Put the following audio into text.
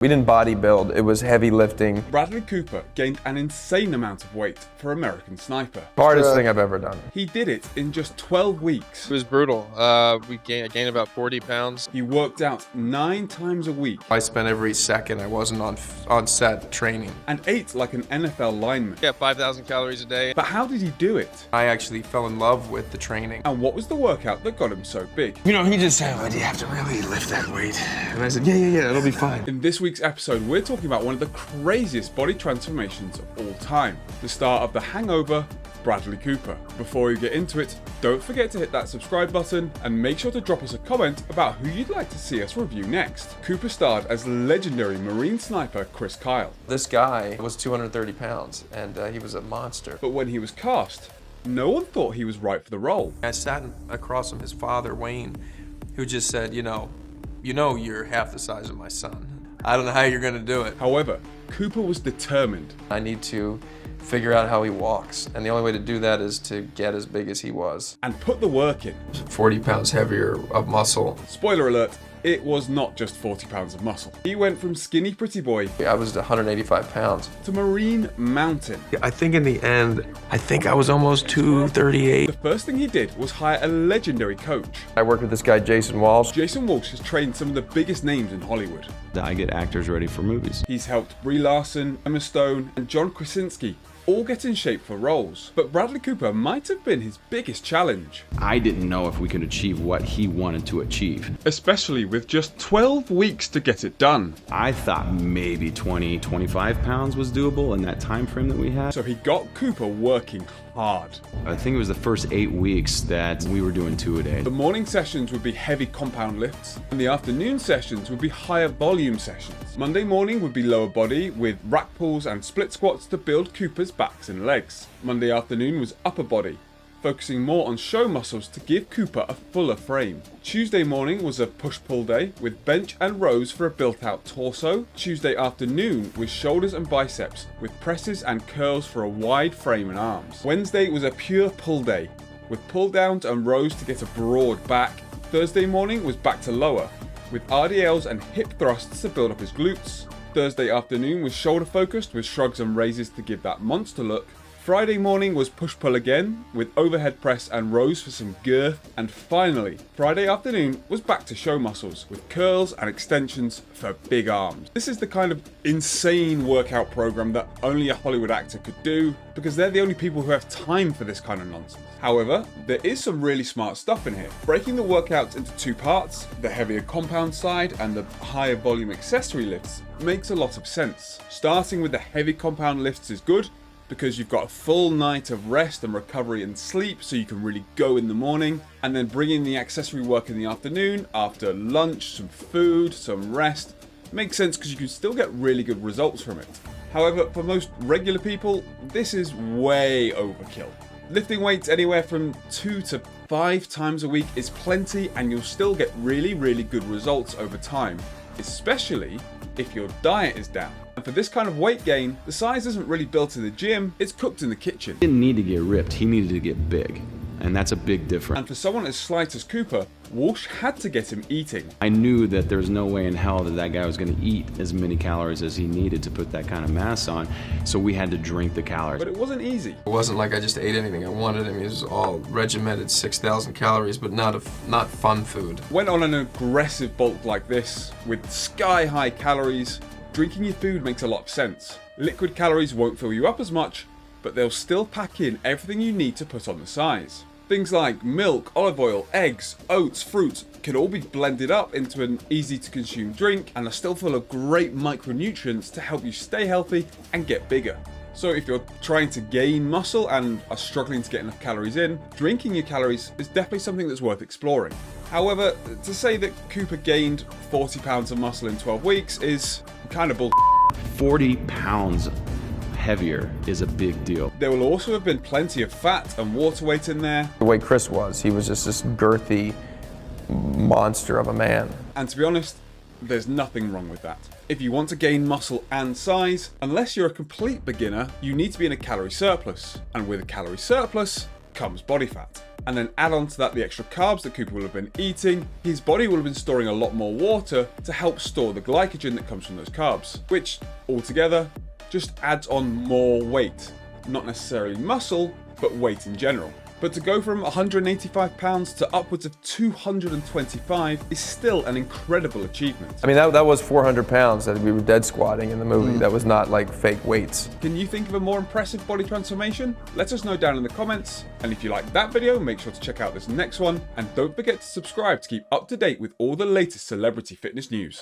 We didn't bodybuild, it was heavy lifting. Bradley Cooper gained an insane amount of weight for American Sniper. Hardest thing I've ever done. He did it in just 12 weeks. It was brutal. I gained about 40 pounds. He worked out 9 times a week. I spent every second I wasn't on set training. And ate like an NFL lineman. Yeah, 5,000 calories a day. But how did he do it? I actually fell in love with the training. And what was the workout that got him so big? You know, he just said, well, do you have to really lift that weight? And I said, yeah, it'll be fine. In this week's episode, we're talking about one of the craziest body transformations of all time. The star of The Hangover, Bradley Cooper. Before we get into it, don't forget to hit that subscribe button and make sure to drop us a comment about who you'd like to see us review next. Cooper starred as legendary Marine sniper Chris Kyle. This guy was 230 pounds and he was a monster. But when he was cast, no one thought he was right for the role. I sat across from his father, Wayne, who just said, you know you're half the size of my son. I don't know how you're gonna do it. However, Cooper was determined. I need to figure out how he walks, and the only way to do that is to get as big as he was. And put the work in. 40 pounds heavier of muscle. Spoiler alert, it was not just 40 pounds of muscle. He went from skinny pretty boy I was 185 pounds. to Marine Mountain. I think in the end, I was almost 238. The first thing he did was hire a legendary coach. I worked with this guy, Jason Walsh. Jason Walsh has trained some of the biggest names in Hollywood. I get actors ready for movies. He's helped Brie Larson, Emma Stone, and John Krasinski all get in shape for roles. But Bradley Cooper might have been his biggest challenge. I didn't know if we could achieve what he wanted to achieve. Especially with just 12 weeks to get it done. I thought maybe 25 pounds was doable in that time frame that we had. So he got Cooper working hard. I think it was the first 8 weeks that we were doing 2 a day. The morning sessions would be heavy compound lifts, and the afternoon sessions would be higher volume sessions. Monday morning would be lower body with rack pulls and split squats to build Cooper's backs and legs. Monday afternoon was upper body, focusing more on show muscles to give Cooper a fuller frame. Tuesday morning was a push-pull day with bench and rows for a built-out torso. Tuesday afternoon was shoulders and biceps with presses and curls for a wide frame and arms. Wednesday was a pure pull day with pull-downs and rows to get a broad back. Thursday morning was back to lower with RDLs and hip thrusts to build up his glutes. Thursday afternoon was shoulder focused with shrugs and raises to give that monster look. Friday morning was push-pull again, with overhead press and rows for some girth. And finally, Friday afternoon was back to show muscles, with curls and extensions for big arms. This is the kind of insane workout program that only a Hollywood actor could do, because they're the only people who have time for this kind of nonsense. However, there is some really smart stuff in here. Breaking the workouts into 2 parts, the heavier compound side and the higher volume accessory lifts, makes a lot of sense. Starting with the heavy compound lifts is good, because you've got a full night of rest and recovery and sleep, so you can really go in the morning, and then bring in the accessory work in the afternoon after lunch, some food, some rest. Makes sense because you can still get really good results from it. However, for most regular people, this is way overkill. Lifting weights anywhere from 2 to 5 times a week is plenty, and you'll still get really good results over time, especially if your diet is down. And for this kind of weight gain, the size isn't really built in the gym, it's cooked in the kitchen. He didn't need to get ripped, he needed to get big. And that's a big difference. And for someone as slight as Cooper, Walsh had to get him eating. I knew that there's no way in hell that guy was going to eat as many calories as he needed to put that kind of mass on, so we had to drink the calories. But it wasn't easy. It wasn't like I just ate anything I wanted. I mean, it was all regimented 6,000 calories, but not fun food. When on an aggressive bulk like this, with sky-high calories, drinking your food makes a lot of sense. Liquid calories won't fill you up as much, but they'll still pack in everything you need to put on the size. Things like milk, olive oil, eggs, oats, fruits can all be blended up into an easy to consume drink and are still full of great micronutrients to help you stay healthy and get bigger. So if you're trying to gain muscle and are struggling to get enough calories in, drinking your calories is definitely something that's worth exploring. However, to say that Cooper gained 40 pounds of muscle in 12 weeks is kind of bull. 40 pounds heavier is a big deal. There will also have been plenty of fat and water weight in there. The way Chris was, he was just this girthy monster of a man. And to be honest, there's nothing wrong with that. If you want to gain muscle and size, unless you're a complete beginner, you need to be in a calorie surplus. And with a calorie surplus comes body fat. and then add on to that the extra carbs that Cooper will have been eating, his body will have been storing a lot more water to help store the glycogen that comes from those carbs, which altogether just adds on more weight. Not necessarily muscle, but weight in general. But to go from 185 pounds to upwards of 225 is still an incredible achievement. I mean, that was 400 pounds that we were dead squatting in the movie. That was not like fake weights. Can you think of a more impressive body transformation? Let us know down in the comments. And if you like that video, make sure to check out this next one. And don't forget to subscribe to keep up to date with all the latest celebrity fitness news.